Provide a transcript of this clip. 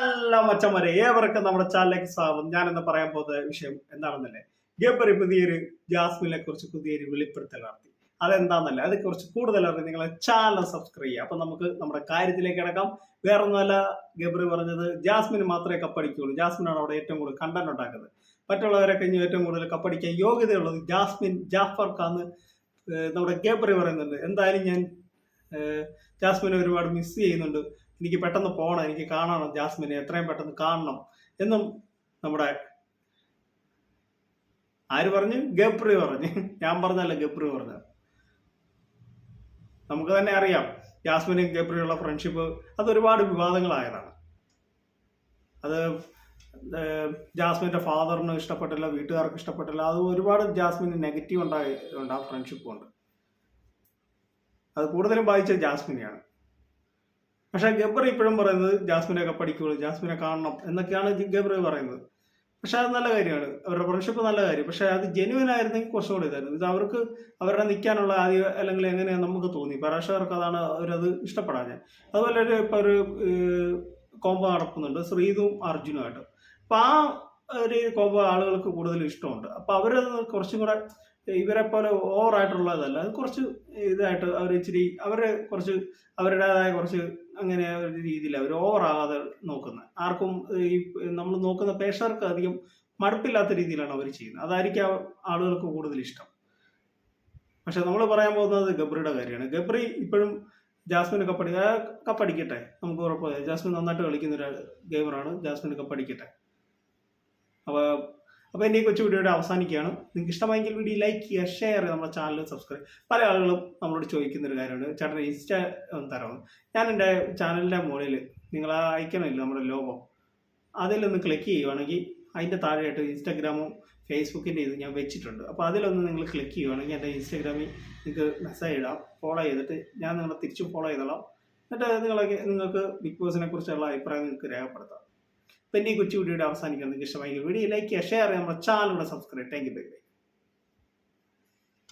Hello മച്ചന്മാരെ, ഏവർക്കും നമ്മുടെ ചാനലിലേക്ക് സ്വാഗതം. ഞാനെന്ന് പറയാൻ പോകുന്ന വിഷയം എന്താണെന്നല്ലേ, ഗബ്രി പുതിയൊരു ജാസ്മിനെ കുറിച്ച് പുതിയൊരു വെളിപ്പെടുത്തൽ നടത്തി. അതെന്താണെന്നല്ലേ, അത് കുറച്ച് കൂടുതൽ അറിയാം. നിങ്ങളെ ചാനൽ സബ്സ്ക്രൈബ് ചെയ്യുക. അപ്പൊ നമുക്ക് നമ്മുടെ കാര്യത്തിലേക്ക് കിടക്കാം. വേറൊന്നുമല്ല, ഗബ്രി പറഞ്ഞത് ജാസ്മിന് മാത്രമേ കപ്പടിക്കുള്ളൂ. ജാസ്മിനാണ് അവിടെ ഏറ്റവും കൂടുതൽ കണ്ടന്റ് ഉണ്ടാക്കുന്നത്. മറ്റുള്ളവരൊക്കെ ഇനി ഏറ്റവും കൂടുതൽ കപ്പടിക്കാൻ യോഗ്യതയുള്ളത് ജാസ്മിൻ ജാഫർക്കാന്ന് നമ്മുടെ ഗബ്രി പറയുന്നുണ്ട്. എന്തായാലും ഞാൻ ജാസ്മിനെ ഒരുപാട് മിസ് ചെയ്യുന്നുണ്ട്. എനിക്ക് പെട്ടെന്ന് പോകണം, എനിക്ക് കാണണം, ജാസ്മിനെ എത്രയും പെട്ടെന്ന് കാണണം എന്നും നമ്മുടെ ആര് പറഞ്ഞു? ഗബ്രി പറഞ്ഞു. ഞാൻ പറഞ്ഞല്ല, ഗബ്രി പറഞ്ഞു. നമുക്ക് തന്നെ അറിയാം, ജാസ്മിനും ഗബ്രിയുള്ള ഫ്രണ്ട്ഷിപ്പ് അത് ഒരുപാട് വിവാദങ്ങളായതാണ്. അത് ജാസ്മിന്റെ ഫാദറിന് ഇഷ്ടപ്പെട്ടില്ല, വീട്ടുകാർക്ക് ഇഷ്ടപ്പെട്ടില്ല. അത് ഒരുപാട് ജാസ്മിന് നെഗറ്റീവ് ഉണ്ടായിട്ടുണ്ട്. ആ ഫ്രണ്ട്ഷിപ്പ് കൊണ്ട് അത് കൂടുതലും ബാധിച്ചത് ജാസ്മിനെയാണ്. പക്ഷെ ഗബ്രി ഇപ്പോഴും പറയുന്നത് ജാസ്മിനെയൊക്കെ പഠിക്കുള്ളൂ, ജാസ്മിനെ കാണണം എന്നൊക്കെയാണ് ഗബ്രി പറയുന്നത്. പക്ഷെ അത് നല്ല കാര്യമാണ്, അവരുടെ ഫ്രണ്ട്ഷിപ്പ് നല്ല കാര്യം. പക്ഷെ അത് ജെന്യുവൻ ആയിരുന്നെങ്കിൽ കുറച്ചുകൂടി ഇതായിരുന്നു. ഇത് അവർക്ക് അവരുടെ നിൽക്കാനുള്ള ആദ്യം അല്ലെങ്കിൽ എങ്ങനെയാണ് നമുക്ക് തോന്നി, പ്രേക്ഷകർക്ക് അതാണ് അവരത് ഇഷ്ടപ്പെടാൻ. അതുപോലെ ഇപ്പൊ ഒരു കോംബോ നടക്കുന്നുണ്ട് ശ്രീതും അർജുനുമായിട്ട്. അപ്പൊ ആ ഒരു കോംബോ ആളുകൾക്ക് കൂടുതൽ ഇഷ്ടമുണ്ട്. അപ്പൊ അവരത് കുറച്ചും കൂടെ ഇവരെ പോലെ ഓവറായിട്ടുള്ളതല്ല, അത് കുറച്ച് ഇതായിട്ട് അവർ ഇച്ചിരി കുറച്ച് അവരുടേതായ കുറച്ച് അങ്ങനെ ഒരു രീതിയിൽ അവർ ഓവറാകാതെ നോക്കുന്നത്. ആർക്കും ഈ നമ്മൾ നോക്കുന്ന പ്രേക്ഷകർക്ക് അധികം മടുപ്പില്ലാത്ത രീതിയിലാണ് അവർ ചെയ്യുന്നത്. അതായിരിക്കും ആളുകൾക്ക് കൂടുതൽ ഇഷ്ടം. പക്ഷെ നമ്മൾ പറയാൻ പോകുന്നത് ഗബ്രിയുടെ കാര്യമാണ്. ഗബ്രി ഇപ്പോഴും ജാസ്മിന് കപ്പടിക്കട്ടെ, നമുക്ക് ഉറപ്പായി. ജാസ്മിൻ നന്നായിട്ട് കളിക്കുന്ന ഒരു ഗെയിമറാണ്. ജാസ്മിന് കപ്പടിക്കട്ടെ. അപ്പോൾ എൻ്റെ ഈ കൊച്ചു വീഡിയോയുടെ അവസാനിക്കുകയാണ്. നിങ്ങൾക്ക് ഇഷ്ടമായെങ്കിൽ വീഡിയോ ലൈക്ക് ചെയ്യുക, ഷെയർ ചെയ്യുക, നമ്മുടെ ചാനൽ സബ്സ്ക്രൈബ്. പല ആളുകളും നമ്മളോട് ചോദിക്കുന്നൊരു കാര്യമാണ്, ചേട്ടൻ ഇൻസ്റ്റ തരാമെന്ന്. ഞാൻ എൻ്റെ ചാനലിൻ്റെ മുകളിൽ നിങ്ങൾ ആ ഐക്കണില്ല നമ്മുടെ ലോഗോ, അതിലൊന്ന് ക്ലിക്ക് ചെയ്യുവാണെങ്കിൽ അതിൻ്റെ താഴെയായിട്ട് ഇൻസ്റ്റാഗ്രാമും ഫേസ്ബുക്കിൻ്റെ ഇത് ഞാൻ വെച്ചിട്ടുണ്ട്. അപ്പോൾ അതിലൊന്ന് നിങ്ങൾ ക്ലിക്ക് ചെയ്യുവാണെങ്കിൽ എൻ്റെ ഇൻസ്റ്റാഗ്രാമിൽ നിങ്ങൾക്ക് മെസ്സേജ് ഇടാം, ഫോളോ ചെയ്തിട്ട് ഞാൻ നിങ്ങളെ തിരിച്ചും ഫോളോ ചെയ്തോളാം. എന്നിട്ട് നിങ്ങൾക്ക് ബിഗ് ബോസിനെ കുറിച്ചുള്ള അഭിപ്രായം നിങ്ങൾക്ക് രേഖപ്പെടുത്താം. പിന്നെ ഈ കൊച്ചു വീഡിയോയുടെ അവസാനിക്കാൻ നിങ്ങൾക്ക് ഇഷ്ടമായെങ്കിൽ വീഡിയോ ലൈക്ക് ചെയ്യുക, ഷെയർ ചെയ്യുക, നമ്മുടെ ചാനലിലൂടെ subscribe. Thank you, bye bye.